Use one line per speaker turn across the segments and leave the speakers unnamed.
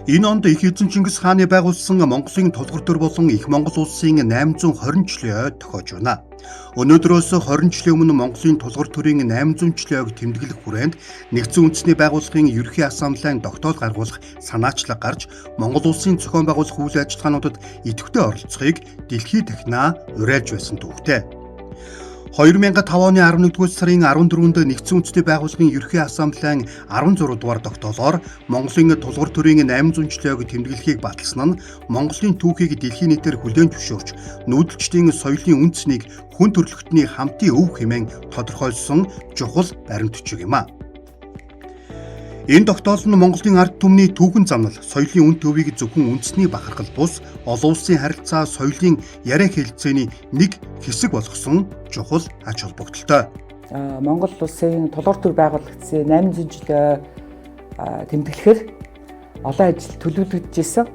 Энэ онд их эзэн Чингис хааны байгуулсан Монголын тулгуур төр болон их Монгол улсын 820 жилийн ой тохиож байна. Өнөөдрөөс 20 жилийн өмнө Монголын тулгуур төрийн 800 жилийн ойг тэмдэглэх хүрээнд нэгдсэн үндэсний байгууллагын ерөнхий ассамблеийн тогтоол гаргуулах санаачлаг гарч Монгол улсын зохион байгуулах үйл ажиллагаануудад идэвхтэй оролцохыг дэлхийд дахинаа уриалж байсан түүхтэй. 2005 оны 11-р сарын 14-нд нэгдсэн үндэсний байгууллагын ерөнхий ассамблеийн 16 дугаар тогтоолоор Монголын тулгуур төрийн 800 жилийн ойг тэмдэглэхийг баталсан нь Монголын түүхийг дэлхийн нийтээр хүлээн зөвшөөрч нүүдэлчдийн соёлын үндэснийг хүн төрөлхтний хамтын өв хэмээн тодорхойлсон чухал баримт бичиг юм а. Энэ тогтоол нь Монголын ард түмний түүхэн замнал, соёлын үн төвийг зөвхөн үндэсний бахархал бус олон улсын харилцаа, соёлын яриа хэлэлцээний нэг хэсэг болгосон чухал ач холбогдолтой.
Монгол улсын тулгуур төр байгуулагдсан 800 жилийн тэмдэглэхээр олон ажил төлөвлөгдөжсэн.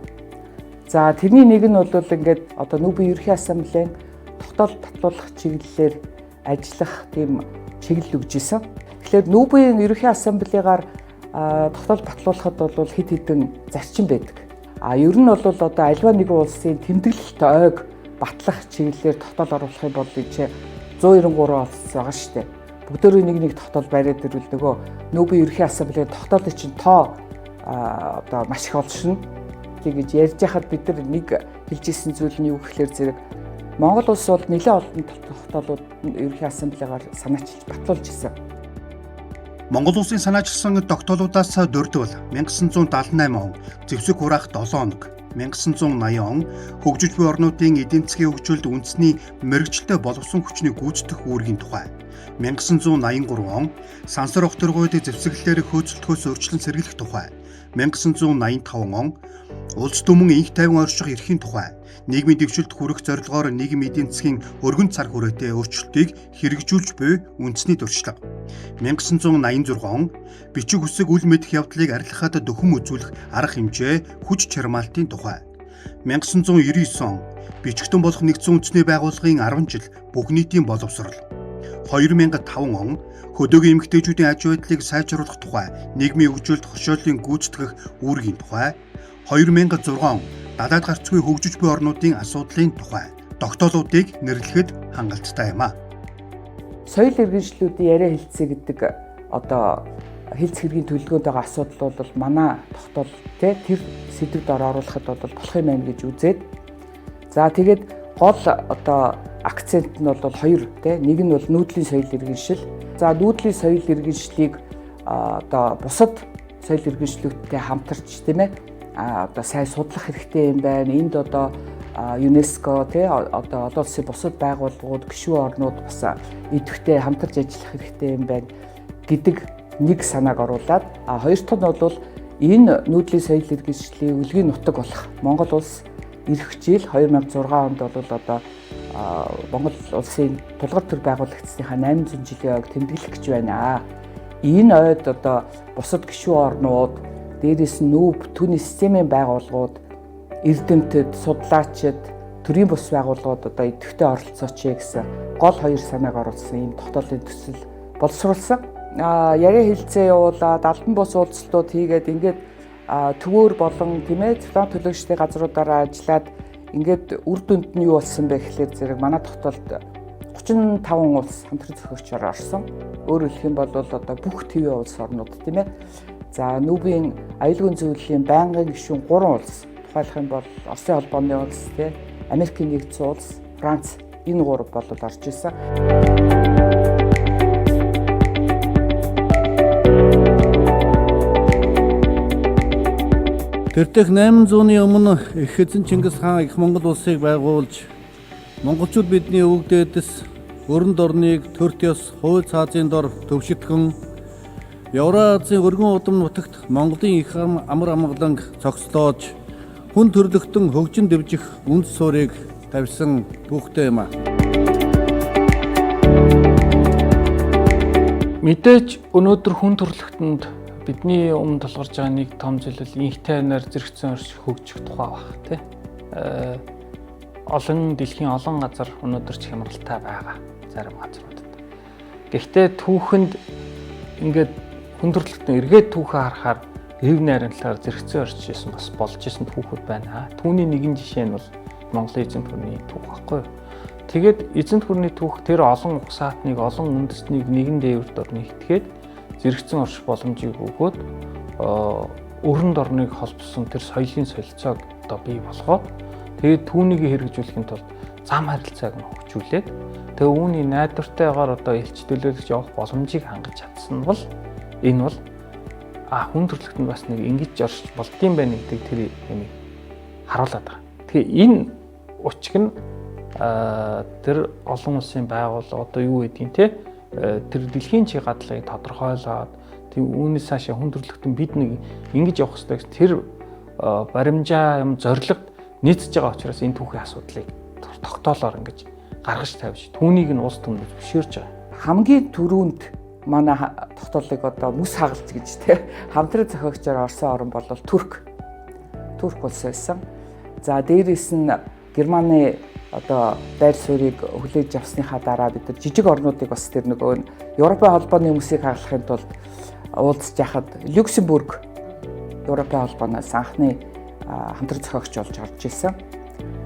За тэрний нэг нь бол ингээд одоо нүүбийн ерөнхий ассамблеийн тогтоол батлуулах чиглэлээр ажиллах тийм чиглэл өгжсэн. Тэгэхээр нүүбийн ерөнхий ассамблегаар тогтоол батлуулахад бол хэд хэдэн зарчим байдаг. Ер нь бол одоо альва нэгэн улсын тэмдэглэлт ойг батлах чиглэлээр тогтоол оруулахын бол 193 улс байгаа шүү дээ. Бүгдөө нэг тогтоол бариад ирвэл нөгөө нүүбийн ерөнхий ассамблеийн тогтоолын чинь тоо одоо маш их олшно. Тэгэж ярьж яхад бид нар нэг хэлжсэн зүйл нь юу гэхээр зэрэг Монгол улс бол нэлээд олон тогтоолууд ерөнхий ассамблегаар санаачилж батлуулж ирсэн.
Монгол улсын санаачилсан тогтоолуудаас дөрөвдөл 1978 он зэвсэг хураах 7 хоног, 1980 он хөгжиж буй орнуудын эдийн засгийн хөгжилд үндэсний мэргэжилтэд боловсон хүчний гүйцэтгэх үүргийн тухай, 1983 он сансар огторгойд зэвсэглэлээр хөөцөлтгөөс өөрчлөн сэргийлэх тухай, 1985 он улс түмэн инх тайван орших эрхийн тухай, нийгмийн дэвшилт хүрэх зорилгоор нийгэм эдийн засгийн өргөн цар хүрээтэй өөрчлөлтийг хэрэгжүүлж буй үндэсний туршлага, 1986 он бичиг үсэг үл мэдэх явдлыг арилгахад дөхөм үзүүлэх арга хэмжээ хүч чармаалтын тухай, 1999 он бичгтэн болох нэгдсэн үндэсний байгууллагын 10 жил бүх нийтийн боловсрол, 2005 он хөдөөгийн эмэгтэйчүүдийн аж байдлыг сайжруулах тухай, нийгмийн хөгжилд хошооллын гүйцэтгэх үүргийн тухай, 2006 он далайд гарцгүй хөгжиж буй орнуудын асуудлын тухай тогтоолуудыг нэрлэхэд хангалттай юм а.
Соёл иргэншлүүдийн яриа хэлцээ гэдэг одоо хэлц хэргийн төлөвлөгөөнд байгаа асуудал бол манай тогтоол тэр сэдвд оруулахад бол болох юм байна гэж үзээд. За тэгээд гол одоо акцент нь бол хоёр нэг нь бол нүүдлийн соёл иргэншил. За нүүдлийн соёл иргэншлийг одоо бусад соёл иргэншлүүдтэй хамтарч тийм ээ одоо сайн судлах хэрэгтэй юм байна. Энд одоо ЮНЕСКО одоо олон улсын бусад байгууллагууд, гишүүн орнууд бас идэвхтэй хамтарч ажиллах хэрэгтэй юм байна гэдэг нэг санааг оруулад хоёр дахь нь бол энэ нүүдлийн соёл иргэншлийн үлгийн нутаг болох Монгол улс ирэх жил 2006 онд бол одоо Монгол улсын тулгуур төр байгуулагдсныхаа 800 жилийн ойг тэмдэглэх гэж байна. Энэ ойд одоо бусад гишүүн орнууд, дээрээс нь нүүб түүний системийн байгууллагууд, эрдэмтэд, судлаачид, төрийн бус байгууллагууд одоо идэвхтэй оролцооч гэсэн гол хоёр санааг оруулсан ийм тогтоолын төсөл боловсруулсан. Яриа хэлцээ явуулаад албан бус уулзалтууд хийгээд ингээд төвөөр болон тийм ээ цэвлэн төлөөлөгчдийн газруудаараа ажиллаад ингээд үр дүнд нь юу болсон бэ гэхлээр зэрэг манай тогтоолд 35 улс хамтран зохиогчоор орсон. Өөрөөр хэлэх юм бол одоо бүх ТV улс орнууд тийм ээ. За нүүбийн аюулгүй зөвлөлийн байнгын гишүүн 3 улс тухайлах юм бол Оросын холбооны улс тийм Америкийн нэгдсэн улс, Франц энэ 3 бол орж ирсэн.
Тэрдэх 800-ны өмнө их эзэн Чингис хаан их Монгол улсыг байгуулж монголчууд бидний өвөг дээдэс өрөнд орныг төрт ёс хууль цаазын дор төвшөтгөн Евразийн өргөн удам нутагт Монголын их амар амгаланг цогцлоож хүн төрлөختөн хөгжин дэвжих үнд суурийг тавьсан түүхтэй юм а.
Мэдээж өнөөдөр хүн төрлөختөнд бидний өмнө толгорж байгаа нэг том зүйл инх тайвнаар зэрэгцэн орш хөгжих тухай баг тий. Олон дэлхийн олон газар өнөөдөр ч хямралтай байгаа зарим газруудад. Гэхдээ түүхэнд ингээд хүн төрлөختөн эргээд түүхээ харахаар эв найрамдлаар зэрэгцэн орж ирсэн бас болж ирсэн түүхүүд байна. Түүний нэгэн жишээ нь бол Монголын эзэнт гүрний түүх байхгүй юу? Тэгээд эзэнт гүрний түүх тэр олон угсаатныг, олон үндэстнийг нэгэн дээвэр дор нэгтгээд зэрэгцэн орших боломжийг өгөөд өрөнд орныг холбосон тэр соёлын солилцоог одоо бий болгоод тэгээд түүнийг хэрэгжүүлэхийн тулд зам харилцааг нь хөгжүүлээд тэгээ үүний найдвартайгаар одоо элч төлөөлөгч явах боломжийг хангаж чадсан бол энэ бол хүн төрөлхтөнд бас нэг ингэж орж болдгийм байна гэдэг тэр юмыг харуулдаг байгаа. Тэгэхээр энэ учиг нь тэр олон улсын байгууллага одоо юу гэдгийг те тэр дэлхийн чиглэлийг тодорхойлоод тийм үүнээс цаашаа хүн төрөлхтөн бид нэг ингэж явах хэрэгтэй гэсэн тэр баримжаа юм зорилгод нийцж байгаа учраас энэ түүхийн асуудлыг тогтоолоор ингэж гаргаж тавьж түүнийг нь улс түмэнд зөвшөөрж байгаа. Хамгийн түрүүнд манай тогтоолыг одоо мүс хагалт гэж те хамтран зохиогчоор орсон орн бол Турк улс байсан. За дээрээс нь Германы одоо байр суурийг хүлээж авсныхаа дараа бид нар жижиг орнуудыг бас тэр нөгөө Европын холбооны хүмүүсийг хагалахын тулд уулзж яхад Люксембург Европын холбооноос анхны хамтран зохиогч болж орж ирсэн.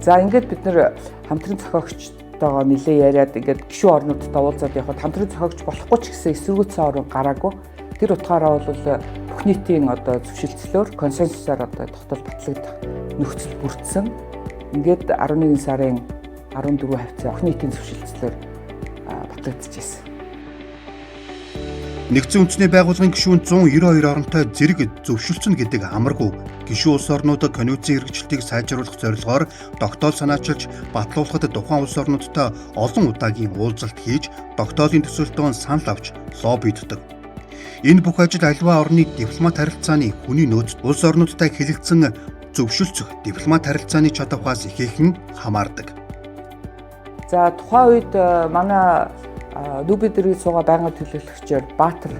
За ингээд бид нар хамтран зохиогчтойгоо нэлээ яриад ингээд гишүүн орнуудтай уулзаад явхад хамтран зохиогч болохгүй ч гэсэн эсэргүүцсэн орн гараагүй. Тэр утгаараа бол бүх нийтийн одоо зөвшөлтслөөр консенсусаар одоо тогтоол батлагдах нөхцөл бүрдсэн. Ингээд 11 сарын 14 хавцаа бүх нийтийн зөвшөлтслөөр батлагдчихсэн.
Нэгдсэн үндэсний байгууллагын гишүүн 192 оронтой зэрэг зөвшөлдсөн гэдэг амаргүй гишүүн улс орнуудад конвенцийн хэрэгжилтийг сайжруулах зорилгоор тогтоол санаачилж батлуулахад тухайн улс орнуудтай олон удаагийн уулзалт хийж тогтоолын төсөлтөөн санал авч лоббиддаг. Энэ бүх ажил аливаа орны дипломат харилцааны хүний нөөц улс орнуудтай хэлэлцэн зөвшөлдсөх дипломат харилцааны чадвараас ихээхэн хамаардаг.
За тухайн үед манай Нүбэдрийн суугаа байнгын төлөөлөгчөөр Баатар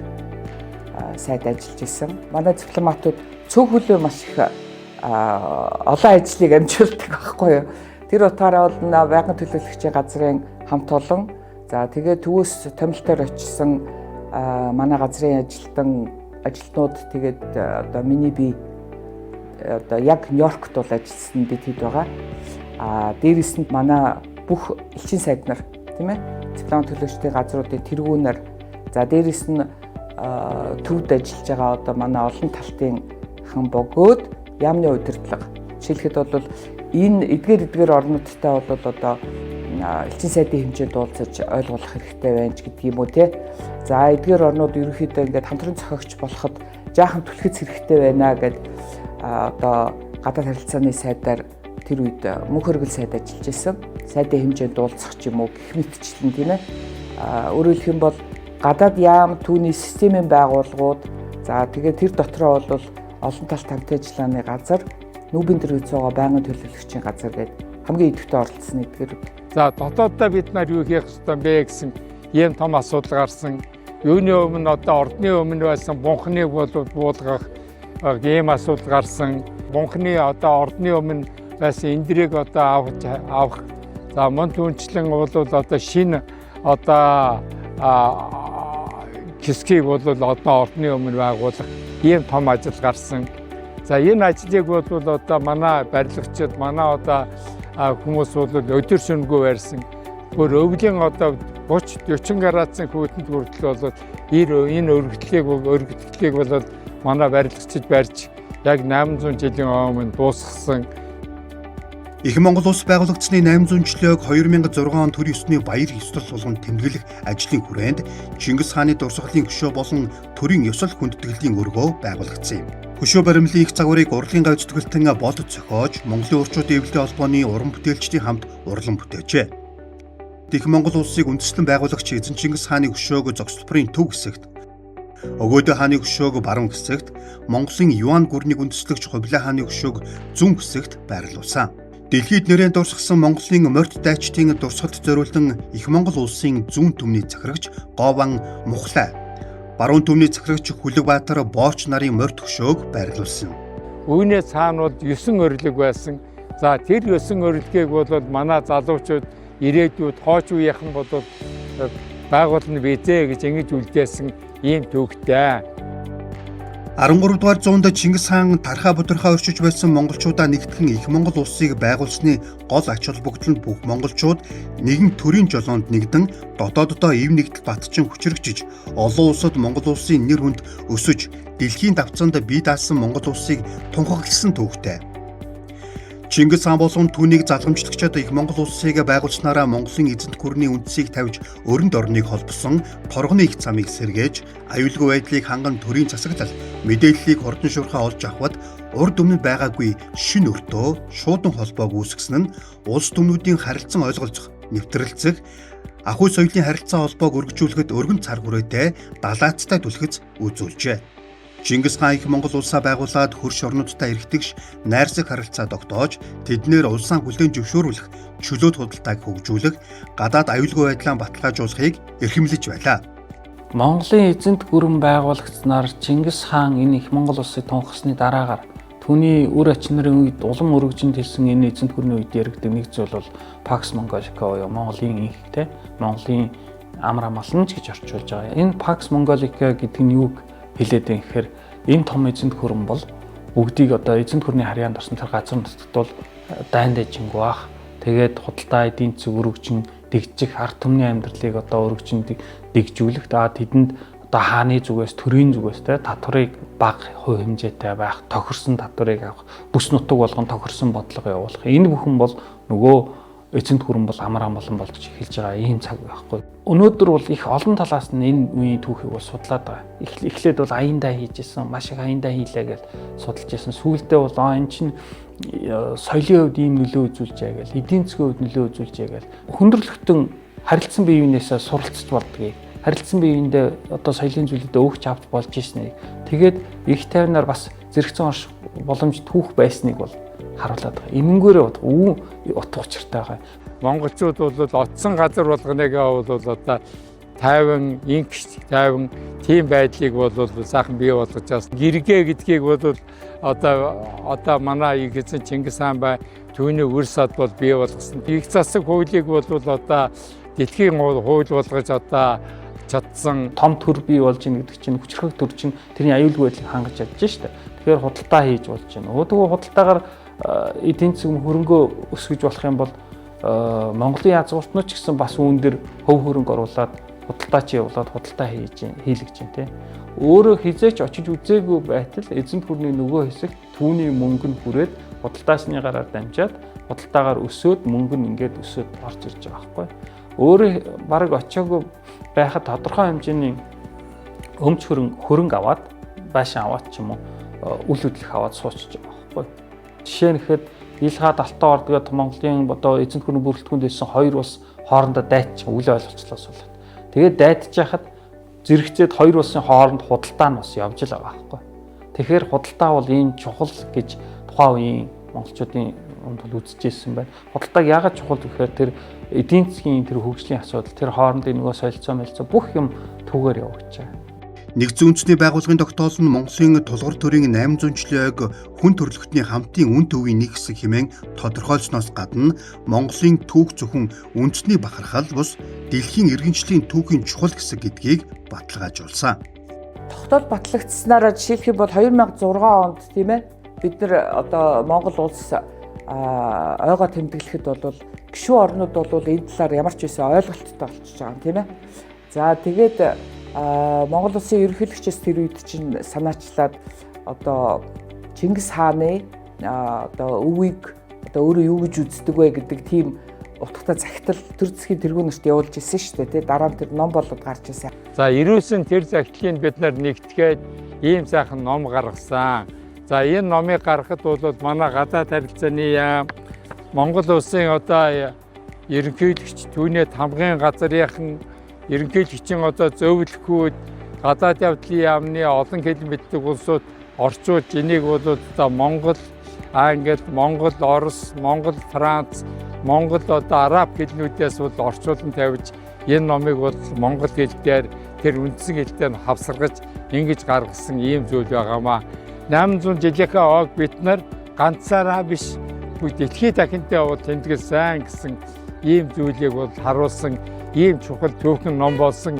сайд ажиллаж исэн. Манай дипломатууд цөөх хөлөө маш их олон ажлыг амжуулдаг байхгүй юу. Тэр утгаараа бол байнгын төлөөлөгчийн газрын хамт олон за тэгээд төвөөс томилтоор очсон манай газрын ажилтнууд тэгээд одоо миний би одоо яг Нью-Йоркт бол ажилласан дэд байгаа. Дээрээс нь манай бүх элчин сайд нар тийм ээ дипломат төлөөлөгчдийн газруудын тэргүүнээр за дээрээс нь төвд ажиллаж байгаа одоо манай олон талтын хан богөөд яамны удирдлага жишээлхэд бол энэ эдгээр орнуудтай бол одоо элчин сайдын хэмжээнд уулзаж ойлгуулах хэрэгтэй байна ч гэдэг юм уу те. За эдгээр орнууд ерөнхийдөө ингээд хамтран зохиогч болоход жаахан түлхэц хэрэгтэй байна гэд одоо гадаад харилцааны сайдаар тэр үед мөнх хөргөл сайд ажиллаж исэн. Сайдын хэмжээнд уулзах ч юм уу гэх мэтчлэн тийм ээ. Өөрөөр хэлэх юм бол гадаад яам түүний системийн байгууллагууд за тэгээд тэр дотроо бол олон талт хамт ажиллагааны газар Нүбэдрийн суугаа байнгын төлөөлөгчийн газар гэдэг хамгийн идэвхтэй оролцсон эдгээр. За
дотооддоо бид нар юу хийх ёстой бэ гэсэн ийм том асуудал гарсан. Юуны өмнө одоо ордны өмнө байсан бунхныг буулгах ийм асуудал гарсан. Бунхны одоо ордны өмнө байсан эндрийг одоо авах. За мөн түнчлэн бол одоо шинэ одоо хэсгийг бол одоо ордны өмнө байгуулах ийм том ажил гарсан. За энэ ажлыг бол одоо манай барилгачид манай одоо хүмүүс бол өдөр шөнөгүй барьсан. Бүр өвлийн одоо 30-40 градусын хүйтэнд хүртэл бол энэ өргөдлийг бол манай барилгачид барьж яг 800 жилийн өмнө дуусгасан.
Их Монгол улс байгуулагдсны 800 жилийг 2006 он төр ёсны баяр ёслол болгон тэмдэглэх ажлын хүрээнд Чингис хааны дурсгалын хөшөө болон төрийн ёслол хүндэтгэлийн өргөө байгуулагдсан юм. Хөшөө баримлын их загварыг урлагийн гавьцэтгэлтэн бод зохиож Монголын урчуудын эвлэлийн холбооны уран бүтээлчдийн хамт урлан бүтээжээ. Их Монгол улсыг үндэслэн байгуулагч эзэн Чингис хааны хөшөөг зогсолборын төв хэсэгт, Өгөөдөө хааны хөшөөг баруун хэсэгт, Монголын Юан гүрнийг үндэслэгч Хувлаа хааны хөшөөг зүүн хэсэгт байрлуулсан. Дэлхийд нэрээр дурсгасан Монголын морьт дайчдын дурсгалд зориулсан Их Монгол улсын зүүн түмний захирагч Гован Мухлай, баруун түмний захирагч Хүлэгбаатар Боорч нарын морьт хөшөөг байрлуулсан.
Үүний цаана бол 9 орилог байсан. За тэр 9 орилгийг бол манай залуучууд ирээдүйд хооч үеийнхэн бол байгуулна бизээ гэж ингэж үлдээсэн ийм төвхтэй.
13 дугаар зуунд Чингис хаан тархаа будирхаа оршиж байсан монголчуудаа нэгтгэн их Монгол улсыг байгуулсны гол ач холбогдол нь бүх монголчууд нэгэн төрийн жолоонд нэгдэн дотооддоо ив нэгдэл батчин хүчрэгжиж олон улсад Монгол улсын нэр хүнд өсөж дэлхийн давцаанд бие даасан Монгол улсыг тунхагласан төвхтэй. Чингис хаан болон түүнийг залгамжлагчид их Монгол улсыг байгуулснараа Монголын эзэнт гүрний үндсийг тавьж өрөнд орныг холбосон торгоны их замыг сэргээж аюулгүй байдлыг ханган төрийн засаглал мэдээллийг хурдан шуурхаа олж авахд урд өмнө байгаагүй шин өртөө шуудан холбоог үүсгэсэн нь улс түмнүүдийн харилцан ойлголцох, нэвтрэлцэх, ахуй соёлын харилцаа холбоог өргөжүүлэхэд өргөн цар хүрээтэй далаацтай түлхэц үзүүлжээ. Чингис хаан их Монгол улсаа байгуулад хөрш орнуудтай эргэтгэж найрсаг харилцаа тогтоож тэднэр улсаа хүлээн зөвшөөрүүлэх, чөлөөт худалдааг хөгжүүлэх, гадаад аюулгүй байдлаа баталгаажуулахыг эрхэмлэж байлаа.
Монголын эзэнт гүрэн байгуулагдсанаар Чингис хаан энэ их Монгол улсыг тунхассны дараагаар түүний үр ач нарын үед улам өргөжинд хэлсэн энэ эзэнт гүрний үед яригддаг нэг зүйл бол Pax Mongolica буюу Монголын инх те Монголын амар амгалан ч гэж орчуулж байгаа. Энэ Pax Mongolica гэдэг нь юуг хэлээд юм гэхээр энэ том эзэнт гүрэн бол бүгдийг одоо эзэнт гүрний харьяанд орсон тэр газар нутгад бол дайнд дэжингүй бах. Тэгээд худалдаа эдийн засаг өргөжин дэгжих ард түмний амьдралыг одоо өргөжин дэгжүүлэх тэдэнд одоо хааны зүгээс төрийн зүгээс те татварыг бага хувь хэмжээтэй байх, тохирсон татварыг авах, бүс нутаг болгон тохирсон бодлого явуулах. Энэ бүхэн бол нөгөө эзэнт гүрэн бол амар амгалан болж эхэлж байгаа ийм цаг байхгүй. Өнөөдөр бол их олон талаас нь энэ үеийн түүхийг бол судлаад байгаа. Эхлээд бол аяндаа хийжсэн, маш их аяндаа хийлээ гэж судалж байсан. Сүүлдээ бол энэ чинь соёлын хувьд ийм нөлөө үзүүлж байгаа гэл, эдийн засгийн хувьд нөлөө үзүүлж байгаа гэл. Хүндрэлтэн харилцсан бие биенээсээ суралцж болдгийг, харилцсан бие биендээ одоо соёлын зүйлүүдэд өгч авч болж ирснийг. Тэгээд их тайвнаар бас зэрэгцэн орш боломж түүх байсныг бол харуулдаг. Энэнгээрээ утга учиртай байгаа.
Монголчууд бол оцсон газар болгоныг бол одоо тайван, инкч тайван тийм байдлыг бол сайхан бий болгож байгаа. Гэргээ гэдгийг бол одоо манай эзэн Чингис хаан бай түүний үр сад бол бий болгосон. Их засаг хуулийг бол одоо дэлхийн хууль болгож одоо чадсан
том төр бий болж ийн гэдэг чинь хүчрхэг төр чинь тэрний аюулгүй байдлыг хангаж чадж штэ. Тэгэхээр худалдаа хийж болж байна. Өөдгөө худалдаагаар эдийн засаг хөрөнгөө өсгөж болох юм бол Монголын язгууртнууд ч гэсэн бас үүн дээр хөв хөрөнгө оруулаад худалдаач явуулаад худалдаа хийлгэж байна те. Өөрөө хизээч очиж үзээгүй байтал эзэнт гүрний нөгөө хэсэг түүний мөнгө нь хүрээд худалдаасны гараар дамжаад худалдаагаар өсөөд мөнгө нь ингээд өсөөд орж ирж байгаа байхгүй. Өөрөө баг очиагүй байхад тодорхой хэмжээний өмч хөрөнгө аваад байшин аваад ч юм уу үл хөдлөх аваад суучж байгаа байхгүй. Жишээ нь ихэд ил хаад алтан ордгээд Монголын одоо эзэнт гүрний бүрэлдэхүүнд хэлсэн хоёр улс хоорондоо дайч үл ойлголцлоос болоод. Тэгээд дайдж яхад зэрэгцээд хоёр улсын хооронд худалдаа нь бас явж л байгаа байхгүй. Тэгэхээр худалдаа бол ийм чухал гэж тухайн үеийн монголчуудын онд үзэжсэн байна. Худалдааг яагаад чухал гэхээр тэр эдийн засгийн тэр хөгжлийн асуудал, тэр хоорондын нөгөө солилцоо бүх юм түүгээр явагдаж байгаа.
Нэгдсэн үндэсний байгууллагын тогтоол нь Монголын тулгуур төрийн 800 жилийн ойг хүн төрөлхтний хамтын үн төвийн нэг хэсэг хэмээн тодорхойлсноос гадна Монголын түүх зөвхөн үндэсний бахархал бус дэлхийн иргэншлийн түүхийн чухал хэсэг гэдгийг баталгаажуулсан.
Тогтоол батлагдсанараа жишээлх юм бол 2006 онд тийм ээ бид нар одоо Монгол улс ойгоо тэмдэглэхэд бол гишүүн орнууд бол энэ талаар ямар ч байсан ойлголттой болчихж байгаа юм тийм ээ. За тэгээд Монгол улсын ерөнхийлөгчөөс тэр үед чинь санаачлаад одоо Чингис хааны одоо өвийг одоо өөрөө юу гэж үздэг вэ гэдэг тийм утгатай захидал төр засгийн тэргүүнэрт явуулж ирсэн шүү дээ тий. Дараа нь тэр ном болоод гарч ирсэн.
За ирүүлсэн тэр захидлыг бид нар нэгтгээд ийм сайхан ном гаргасан. За энэ номыг гаргахад бол манай гадаад харилцааны яам Монгол улсын одоо ерөнхийлөгч түүний хамгийн газрынхан ерөнхийлөгчийн одоо зөвлөхүүд гадаад явдлын яамны олон хэлэн мэддэг улсууд орчуулж энийг бол одоо Монгол, Англи, Монгол, Орос, Монгол, Франц, Монгол одоо араб хэлнүүдээс бол орчуулан тавьж энэ номыг бол монгол хэл дээр тэр үндсэн хэлтэй нь хавсаргаж ингэж гаргасан ийм зүйл байгаамаа. 800 жилийнхээ ог бид нар ганцаараа биш дэлхийн дахинтай бол тэмдэглэсэн гэсэн ийм зүйлийг бол харуулсан ийм чухал түүхэн ном болсон.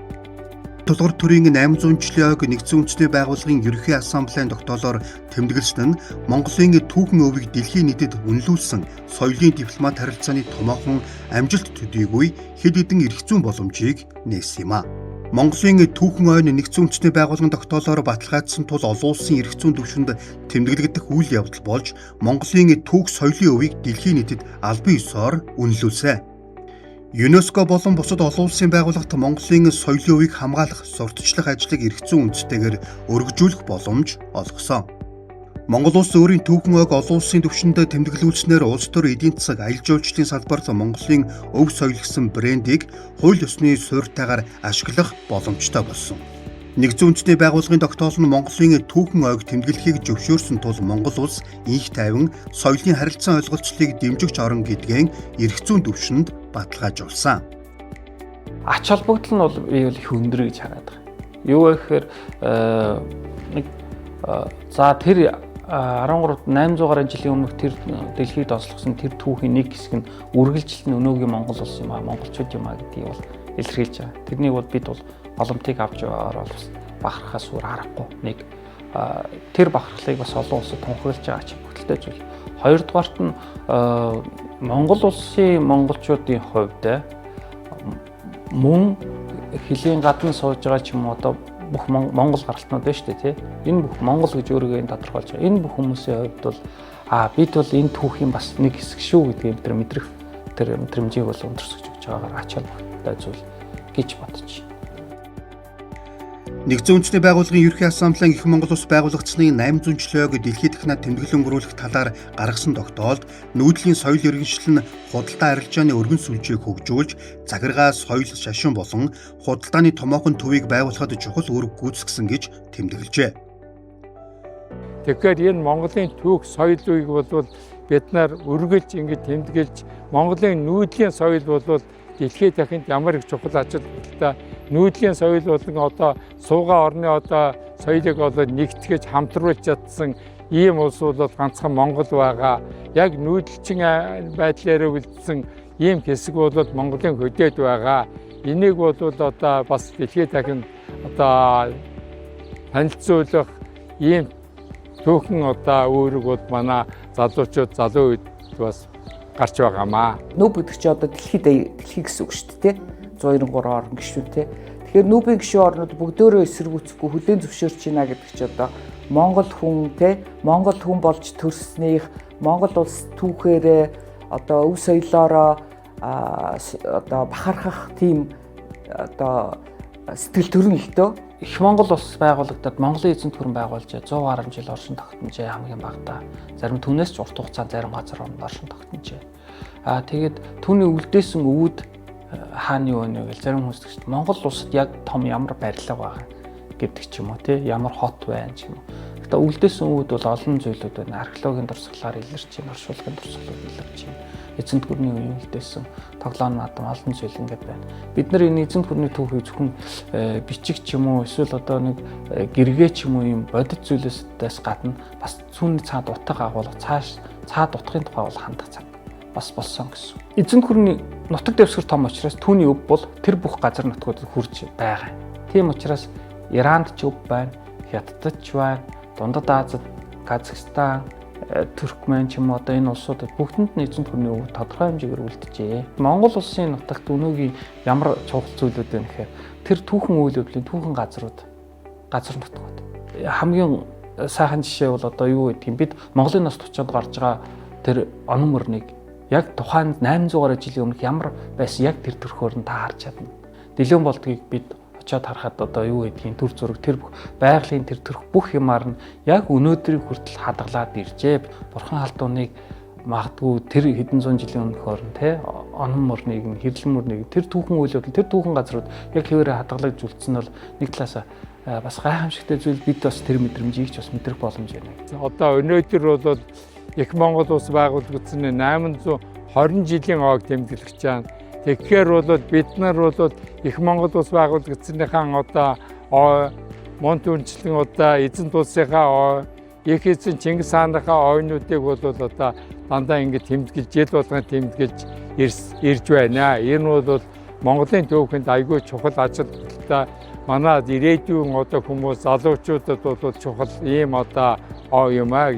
тулгуур төрийн 800 жилийн ойг нэгдсэн үндэсний байгууллагын ерөнхий ассамблеийн тогтоолоор тэмдэглэсэн нь Монголын түүхэн өвийг дэлхийн нийтэд үнэлүүлсэн соёлын дипломат харилцааны томоохон амжилт төдийгүй хэд хэдэн эрх зүйн боломжийг нээсэн юм а. Монголын түүхэн ойн нэгдсэн үндэсний байгууллагын тогтоолоор баталгаажсан тул олон улсын эрх зүйн түвшинд тэмдэглэгдэх үйл явдал болж Монголын түүх соёлын өвийг дэлхийн нийтэд албан ёсоор үнэлүүлсэн. ЮНЕСКО болон бусад олон улсын байгууллагт Монголын соёлын өвийг хамгаалах, сурталчлах ажлыг эрх зүйн үндэстэйгээр өргөжүүлэх боломж олгосон. Монгол улс өөрийн түүхэн ойг олон улсын түвшинд тэмдэглүүлснээр улс төр эдийн засаг, аялал жуулчлалын салбарт Монголын өв соёл гэсэн брендийг хууль ёсны суурьтайгаар ашиглах боломжтой болсон. Нэгдсэн үндэсний байгууллагын тогтоол нь Монголын түүхэн ойг тэмдэглэхийг зөвшөөрсөн тул Монгол улс инх тайван соёлын харилцан ойлголцлыг дэмжигч орон гэдгийг эрх зүйн түвшинд баталгаажуулсан.
Ач холбогдол нь бол би бол их өндөр гэж хараад байгаа. Юу вэ гэхээр за тэр 800 гаруй жилийн өмнөх тэр дэлхийд онцлогсон тэр түүхийн нэг хэсэг нь үргэлжилт нь өнөөгийн Монгол улс юм а, монголчууд юм а гэдгийг бол илэрхийлж байгаа. Тэрнийг бол бид бол олонтыг авч яваар бол бахархаас өөр аргагүй. Нэг тэр бахархлыг бас олон улсад тунхаглаж байгаа ач холбогдолтой зүйл. Хоёрдугаарт нь Монгол улсын монголчуудын хувьд мөн хилийн гадна сууж байгаа ч юм уу одоо бүх монгол гаралтнууд байна шүү дээ тий. Энэ бүх монгол гэж өөрийгөө энэ тодорхойлж байгаа. Энэ бүх хүмүүсийн хувьд бол бид бол энэ түүхийн бас нэг хэсэг шүү гэдгийг бид мэдрэх тэр мэдрэмжийг бол өндөрсгөж өгч байгаагаар ач холбогдолтой зүйл гэж бодож байна.
Нэгдсэн үндэсний байгууллагын ерөнхий ассамблеийн их Монгол улс байгуулагдсны 800 жилийн ойг дэлхийд дахинад тэмдэглэн өргүүлэх талаар гаргасан тогтоолд нүүдлийн соёл иргэншил нь худалдаа арилжааны өргөн сүлжээг хөгжүүлж, захиргаа соёл шашин болон худалдааны томоохон төвийг байгуулахад чухал үүрэг гүйцэтгсэн гэж тэмдэглэжээ.
Тэгэхээр энэ Монголын түүх соёл үеийг бол бид нар өргөж ингэж тэмдэглэж, Монголын нүүдлийн соёл бол дэлхийд дахинд ямар их чухал ач холбогдолтой нүүдлийн соёл болон одоо суугаа орны одоо соёлыг нэгтгэж хамтруулж чадсан ийм улс бол ганцхан Монгол байгаа. Яг нүүдэлчин байдлаараа үлдсэн ийм хэсэг бол Монголын хөдөөд байгаа. Энийг бол одоо бас дэлхийд дахинд одоо танилцуулах ийм түүхэн одоо үүрэг бол манай залуучууд залуу үед бас гарч байгаамаа.
Нүүб гэдэг чи одоо дэлхий гэсэн үг шүү дээ, 193 орн гишүүн те. Тэгэхээр нүүбийн гишүүн орнууд бүгдөө эсэргүүцэхгүй хүлээн зөвшөөрч байна гэдэг чи одоо Монгол хүн те, Монгол хүн болж төрснийх, Монгол улс түүхээрээ одоо өв соёлоороо одоо бахархах тийм одоо сэтгэл төрөн л дөө. Их Монгол улс байгуулагдаад Монголын эзэнт гүрэн байгуулж 100 гаруй жил оршин тогтножээ хамгийн багадаа. Зарим түүнээс ч урт хугацаанд зарим газар оршин тогтножээ. Тэгээд түүний үлдээсэн өвөд хааны юу вэ гэж зарим хүмүүс тэгж Монгол улсад яг том ямар барилга байгаа гэдэг ч юм уу тий, ямар хот байна ч юм уу. Гэхдээ үлдээсэн өвөд бол олон зүйлүүд байна. Археологийн дурсгалаар илэрч байна, оршуулгын дурсгалаар илэрч байна. Эзэнт гүрний үеийн үлдээсэн тоглоом наадам олон зүйл ингээд байна. Бид нар энэ эзэнт гүрний түүхийг зөвхөн бичиг ч юм уу эсвэл одоо нэг гэргээ ч юм уу юм бодит зүйлээс гадна бас түүний цаад утга агуулга цаад утгын тухай бол хандах цаг бас болсон гэсэн. Эзэнт гүрний нутаг дэвсгэр том учраас түүний өв бол тэр бүх газар нутгуудад хүрж байгаа. Тийм учраас Иранд ч өв байна, Хятадд ч байна, Дундад Азид, Казахстан, Туркмен ч юм уу одоо энэ улсуудад бүгдэнд нь эзэнт гүрний өв тодорхой хэмжээгээр үлджээ. Монгол улсын нутагт өнөөгийн ямар чухал зүйлүүд вэ гэхээр тэр түүхэн үйл явдлын түүхэн газар нутгууд. Хамгийн сайхан жишээ бол одоо юу гэдгийг бид Монголын нас тучаад гарч байгаа тэр онон мөрнийг яг тухайн 800 гаруй жилийн өмнөх ямар байсан яг тэр төрхөөр нь та харж чадна. Дэлгэн болдгийг бид очиод харахад одоо юу гэдгийг төр зураг тэр байгалийн тэр төрх бүх юмар нь яг өнөөдрийг хүртэл хадгалаад иржээ. Бурхан халдууныг магадгүй тэр хэдэн зуун жилийн өмнөхөр нь те онон мөрнийг нь хэрлэн мөрнийг тэр түүхэн үйл явдал тэр түүхэн газрууд яг хэвээрээ хадгалагдж үлдсэн нь бол нэг талаас бас гайхамшигтай зүйл бид бас тэр мэдрэмжийг ч бас мэдрэх боломж байна.
Одоо өнөөдөр бол их Монгол улс байгуулагдсан 820 жилийн ойг тэмдэглэж байна. Тэгэхээр бол бид нар бол их Монгол улс байгуулагдсныхаа одоо мөн түнчлэн одоо эзэнт улсынхаа их эзэн Чингис хаанынхаа ойнуудыг бол одоо дандаа ингэ тэмдэглэж жил болгон тэмдэглэж ирж байна. Энэ бол Монголын түүхэнд айгүй чухал ач холбогдолтой Манай ирээдүйн одоо хүмүүс залуучуудад бол чухал ийм одоо юм аа.